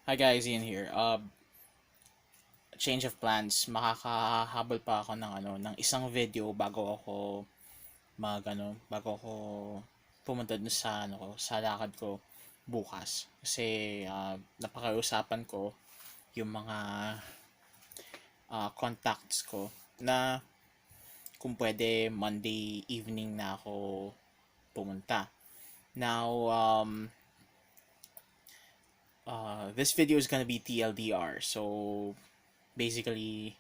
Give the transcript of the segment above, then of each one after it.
Hi guys, Ian here. Change of plans. Makakahabol pa ako ng isang video bago ako pumunta dun sa sa lakad ko bukas. Kasi napakausapan ko yung mga contacts ko na kung pwede Monday evening na ako pumunta. Now, this video is gonna be TLDR. So, basically,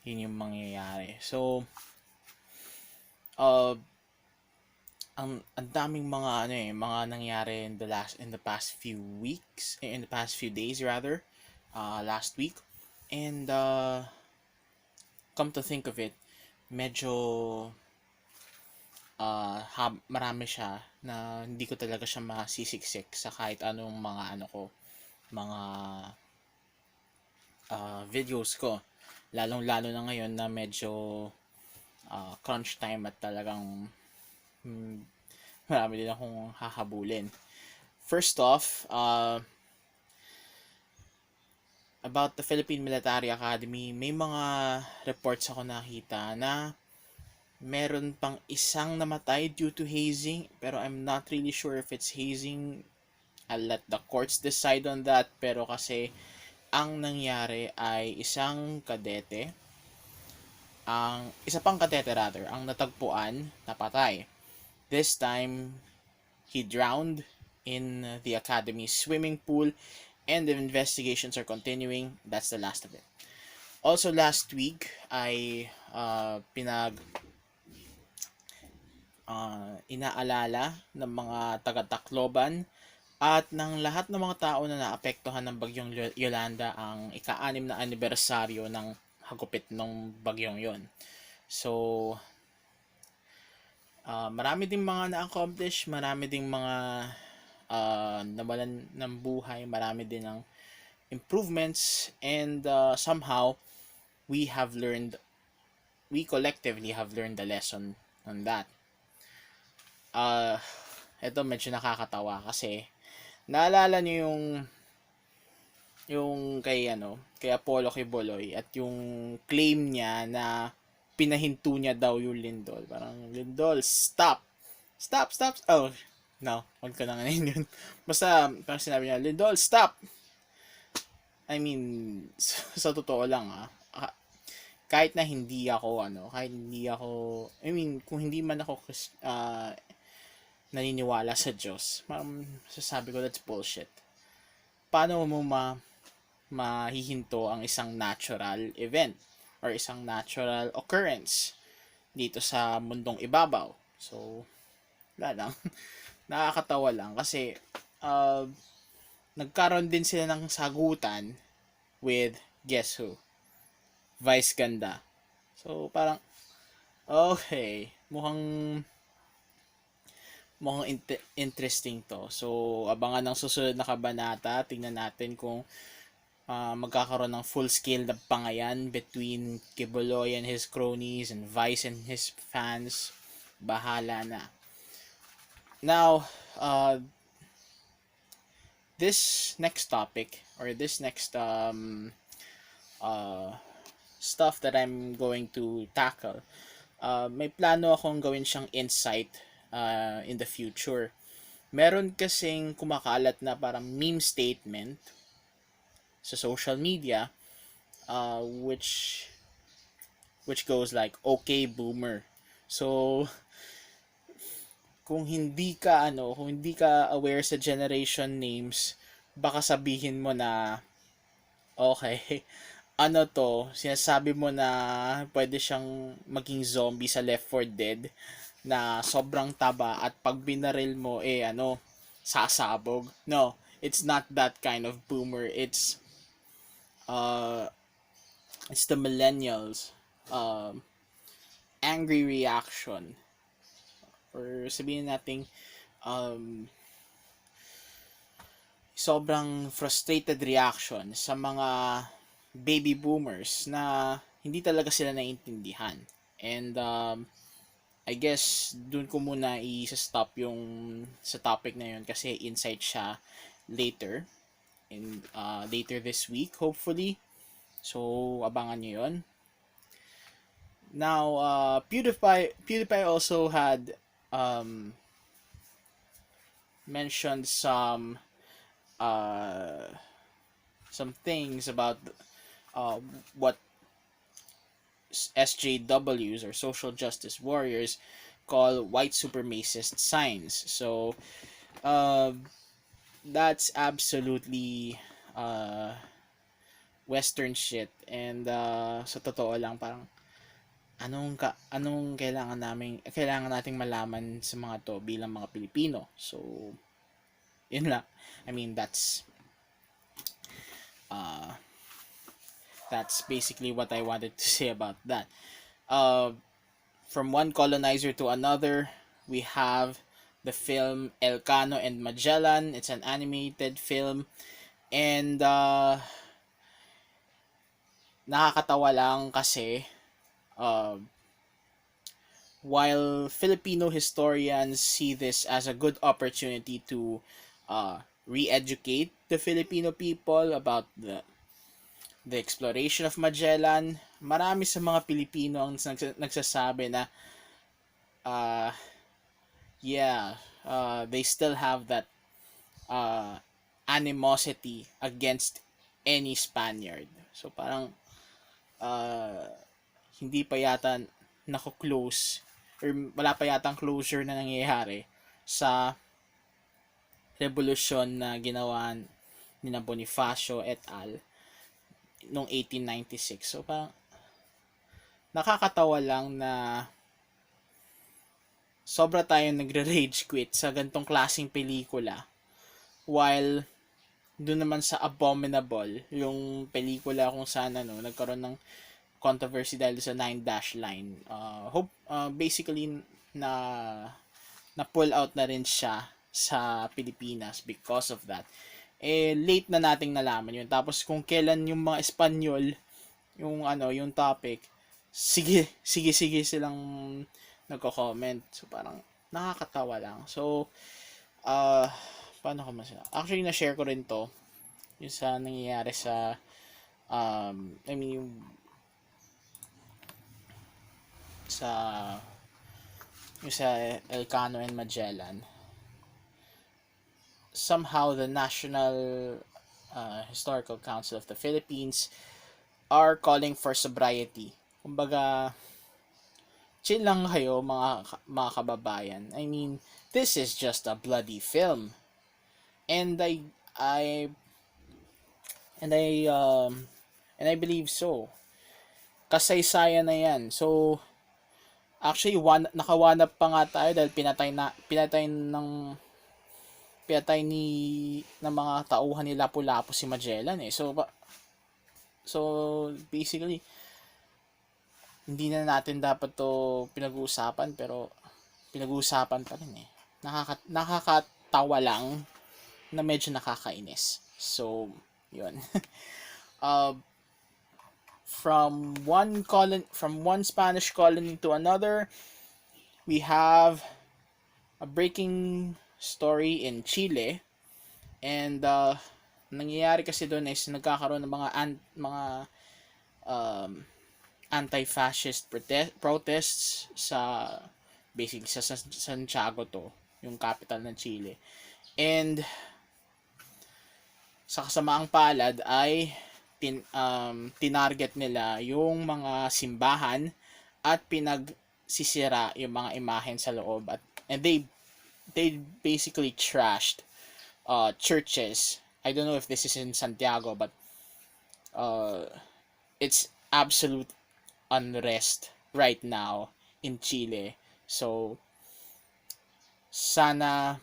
yun yung mangyayari. So, uh, ang daming mga nangyari in the past few weeks, in the past few days rather, last week. And come to think of it, medyo marami siya na hindi ko talaga siya masisiksik sa kahit anong mga videos ko. Lalong-lalo na ngayon na medyo crunch time at talagang marami din akong hahabulin. First off, about the Philippine Military Academy, may mga reports ako nakita na meron pang isang namatay due to hazing, pero I'm not really sure if it's hazing. I'll let the courts decide on that, pero kasi ang nangyari ay isa pang kadete rather, ang natagpuan, napatay. This time, he drowned in the academy's swimming pool and the investigations are continuing. That's the last of it. Also last week ay inaalala ng mga taga-Tacloban at ng lahat ng mga tao na naapektuhan ng bagyong Yolanda ang ika-6 na anibersaryo ng hagupit ng bagyong yon. So, marami ding mga na-accomplish, marami ding mga nawalan ng buhay, marami din ng improvements, and somehow we collectively have learned the lesson on that. Ito medyo nakakatawa kasi naalala niyo yung kay Apollo Quiboloy at yung claim niya na pinahinto niya daw yung Lindol. Parang, Lindol, stop! Stop, stop! Oh, no, huwag ka na nga yun. Basta, parang sinabi niya, Lindol, stop! I mean, sa totoo lang kahit hindi ako, I mean, kung hindi man ako naniniwala sa Diyos, sasabi ko that's bullshit. Paano mo mahihinto ang isang natural event or isang natural occurrence dito sa mundong ibabaw? So, wala lang. Nakakatawa lang kasi nagkaroon din sila ng sagutan with guess who? Vice Ganda. So, parang okay, mukhang interesting to. So, abangan ng susunod na kabanata. Tingnan natin kung magkakaroon ng full-scale na pangayan between Quiboloy and his cronies and Vice and his fans. Bahala na. Now, this next topic or this next stuff that I'm going to tackle, may plano akong gawin siyang insight in the future. Meron kasing kumakalat na parang meme statement sa social media which goes like, okay boomer. So kung hindi ka aware sa generation names, baka sabihin mo na okay, sinasabi mo na pwede siyang maging zombie sa Left 4 Dead na sobrang taba at pag binaril mo sasabog. No, it's not that kind of boomer. It's the millennials angry reaction, or sabihin nating sobrang frustrated reaction sa mga baby boomers na hindi talaga sila naiintindihan. And I guess dun ko muna i-stop yung sa topic na yun kasi insight siya later. in later this week, hopefully. So, abangan nyo yun. Now, PewDiePie also had mentioned uh, some things about what SJWs, or social justice warriors, call white supremacist signs. So, uh, that's absolutely Western shit. And sa totoo lang, parang anong kailangan nating malaman sa mga to bilang mga Pilipino. So, yun lang. I mean, uh, that's basically what I wanted to say about that. From one colonizer to another, we have the film Elcano and Magellan. It's an animated film, and nakakatawa lang kasi uh, while Filipino historians see this as a good opportunity to re-educate the Filipino people about the exploration of Magellan, marami sa mga Pilipino ang nagsasabi na uh, yeah, they still have that animosity against any Spaniard. So parang uh, hindi pa yata nako-close, or wala pa yata closure na nangyayari sa revolusyon na ginawa ni na Bonifacio et al. Noong 1896. So parang nakakatawa lang na sobra tayong nagre-rage quit sa gantong klaseng pelikula, while doon naman sa Abominable, yung pelikula kung saan nagkaroon ng controversy dahil sa 9-dash line. Basically na pull out na rin siya sa Pilipinas because of that. Late na nating nalaman yun. Tapos kung kailan yung mga Espanyol yung topic, sige silang nagko-comment. So parang nakakatawa lang. So paano ko masaya? Actually, na-share ko rin to yung sa nangyayari sa yung sa Elcano and Magellan. Somehow the National Historical Council of the Philippines are calling for sobriety. Kumbaga, chill lang kayo mga kababayan. I mean, this is just a bloody film. And I believe so. Kasaysayan na yan. So, actually, nakawanap pa nga tayo dahil pinatay ng mga tauhan ni Lapu-Lapu si Magellan eh. So basically, hindi na natin dapat to pinag-uusapan, pero pinag-uusapan pa rin eh. Nakakatawa lang na medyo nakakainis. So, yun. From one Spanish colony to another, we have a breaking story in Chile, and nangyayari kasi doon is nagkakaroon ng mga anti-fascist protests sa basically sa Santiago, to yung capital ng Chile, and sa kasamaang palad ay tinarget nila yung mga simbahan at pinagsisira yung mga imahen sa loob, and they basically trashed churches. I don't know if this is in Santiago, but it's absolute unrest right now in Chile. So, sana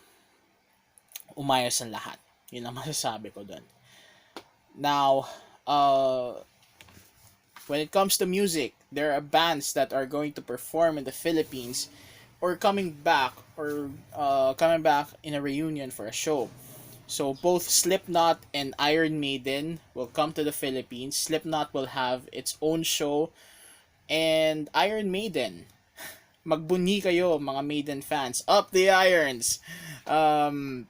umayos ang lahat. Yun ang masasabi ko dun. Now, when it comes to music, there are bands that are going to perform in the Philippines or coming back in a reunion for a show. So both Slipknot and Iron Maiden will come to the Philippines. Slipknot will have its own show, and Iron Maiden, magbunyi kayo mga Maiden fans. Up the irons! Ano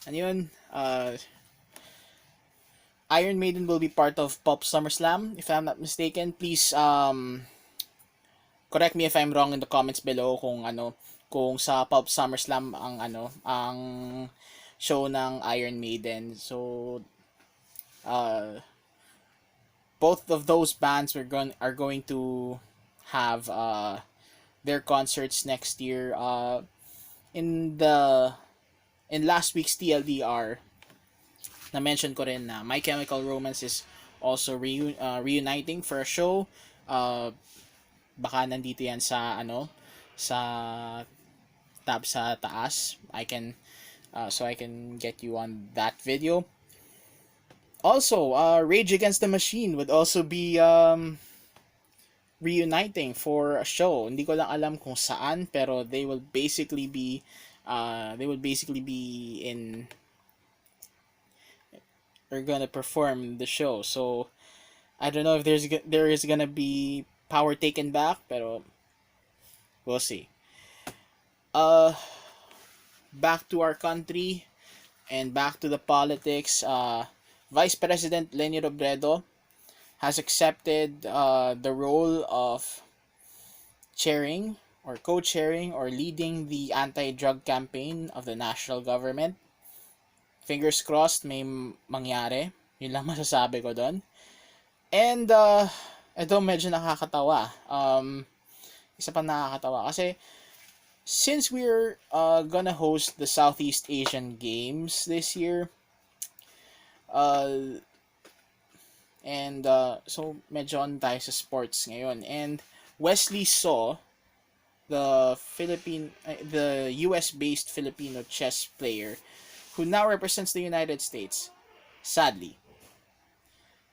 yun? Uh, Iron Maiden will be part of Pop SummerSlam, if I'm not mistaken. Please correct me if I'm wrong in the comments below kung sa Pop SummerSlam ang show ng Iron Maiden. So uh both of those bands are going to have their concerts next year. In the in last week's TLDR, na mention ko rin na My Chemical Romance is also reuniting for a show. Baka nandito yan sa sa tab sa taas. I can get you on that video. Also, Rage Against the Machine would also be reuniting for a show. Hindi ko lang alam kung saan, pero they will basically be in are gonna perform the show. So I don't know if there is gonna be power taken back, pero we'll see. Back to our country and back to the politics. Vice President Leni Robredo has accepted the role of chairing or co-chairing or leading the anti-drug campaign of the national government. Fingers crossed may mangyari. Yun lang masasabi ko doon. And ito medyo nakakatawa. Isa pa nakakatawa kasi since we're gonna host the Southeast Asian Games this year, so medyo on tayo sa sports ngayon. And Wesley Saw, the US-based Filipino chess player who now represents the United States, sadly,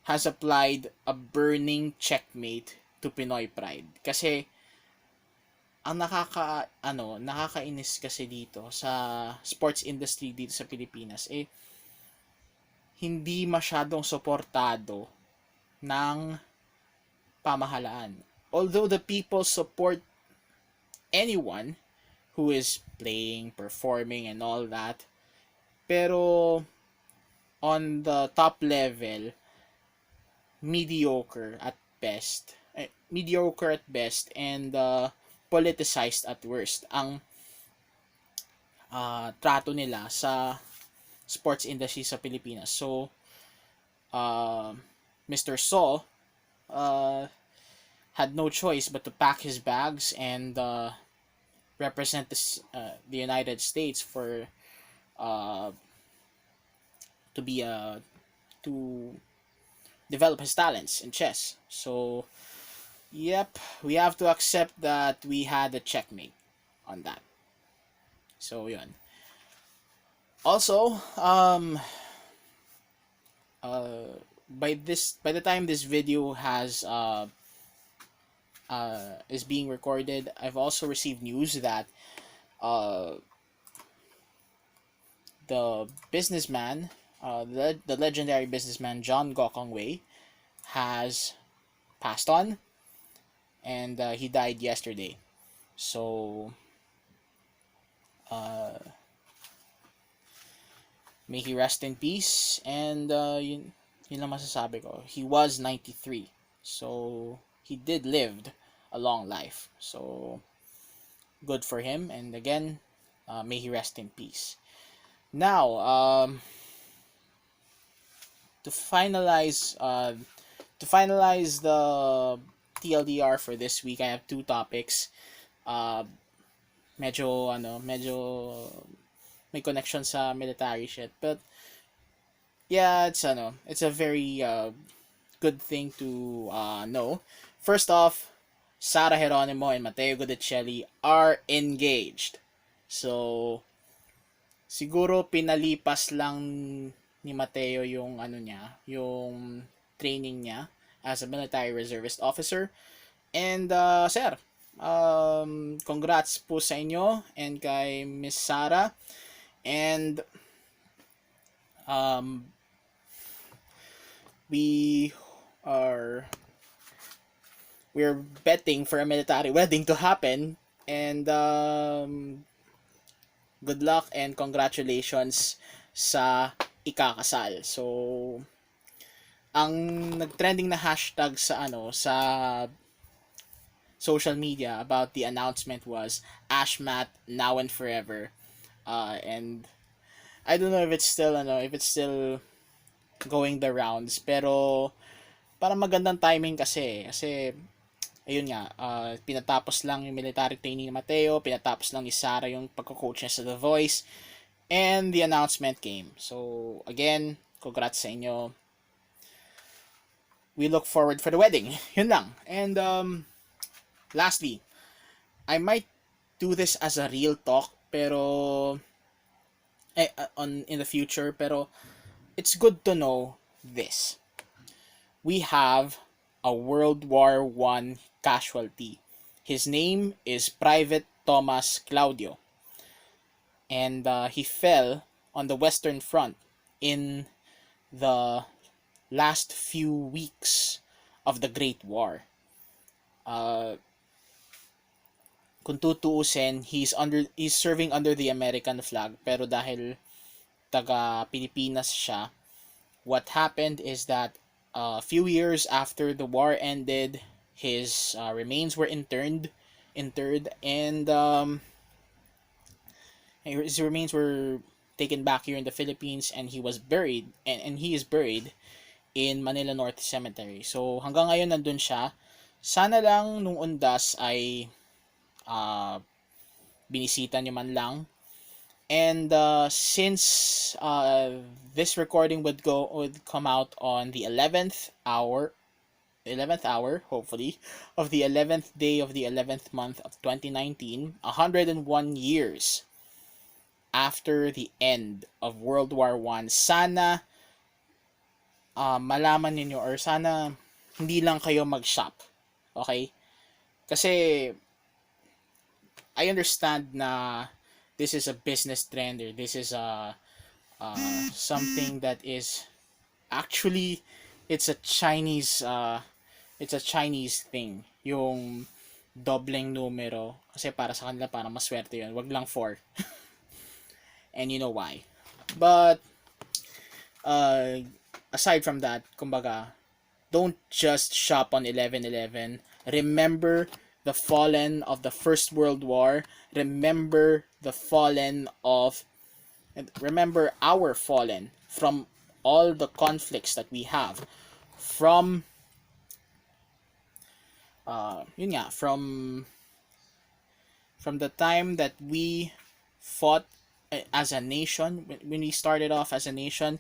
has applied a burning checkmate to Pinoy pride. Kasi ang nakakainis kasi dito sa sports industry dito sa Pilipinas hindi masyadong suportado ng pamahalaan. Although the people support anyone who is playing, performing, and all that, pero on the top level, mediocre at best and politicized at worst ang trato nila sa sports industry sa Pilipinas. So Mr. Saw had no choice but to pack his bags and represent the United States for to develop his talents in chess. So yep, we have to accept that we had a checkmate on that. So yun. Also, by the time this video is being recorded, I've also received news that the businessman, the legendary businessman John Gokong Wei, has passed on, and he died yesterday. So may he rest in peace, and yun lang masasabi ko. He was 93, so he did lived a long life. So good for him, and again, may he rest in peace. Now, to finalize the TLDR for this week, I have two topics. Medyo may connection sa military shit, but yeah, it's a very good thing to know. First off, Sara Geronimo and Matteo Guidicelli are engaged. So siguro pinalipas lang ni Matteo yung yung training niya as a military reservist officer. And sir, congrats po sa inyo and kay Miss Sara. And we're betting for a military wedding to happen, and good luck and congratulations sa ikakasal. So, ang nagtrending na hashtag sa sa social media about the announcement was AshMatt now and forever. And I don't know if it's still if it's still going the rounds, pero para magandang timing kasi ayun nga, pinatapos lang yung military training ni Mateo, pinatapos lang ni Sarah yung pagko-coach niya sa The Voice, and the announcement came. So, again, congrats sa inyo. We look forward for the wedding. Yun lang. And, lastly, I might do this as a real talk, pero, in the future, pero, it's good to know this. We have a World War I casualty. His name is Private Tomas Claudio. And he fell on the Western Front in the last few weeks of the Great War. Kung tutuusin, he's serving under the American flag, pero dahil taga Pilipinas siya, what happened is that a few years after the war ended, his remains were interred, and his remains were taken back here in the Philippines, and he was buried, and he is buried in Manila North Cemetery. So hanggang ngayon nandun siya. Sana lang nung undas ay binisita niyo man lang. And since this recording would come out on the 11th hour, hopefully, of the 11th day of the 11th month of 2019, 101 years after the end of World War I, sana malaman ninyo, or sana hindi lang kayo mag-shop. Okay? Kasi I understand na this is a business trend, or this is a something that is actually it's a Chinese thing, yung dobleng numero, kasi para sa kanila parang maswerte yun, wag lang 4. And you know why. But aside from that, kumbaga, don't just shop on 11/11. Remember the fallen of the First World War. Remember our fallen from all the conflicts that we have, from from the time that we fought as a nation, when we started off as a nation,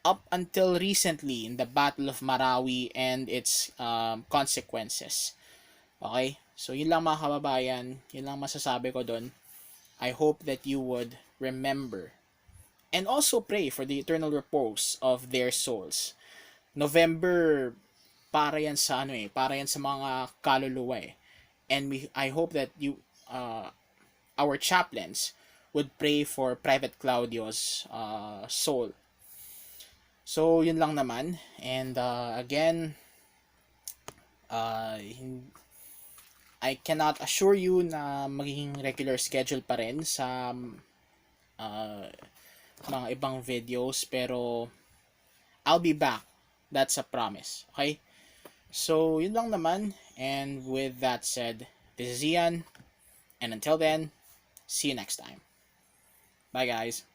up until recently in the Battle of Marawi and its consequences. Okay? So, yun lang mga kababayan. Yun lang masasabi ko doon. I hope that you would remember and also pray for the eternal repose of their souls. November, para yan sa para yan sa mga kaluluwa eh. And I hope that our chaplains would pray for Private Claudio's soul. So, yun lang naman. And again, I cannot assure you na magiging regular schedule pa rin sa mga ibang videos, pero I'll be back. That's a promise. Okay? So, yun lang naman. And with that said, this is Haiyan. And until then, see you next time. Bye, guys.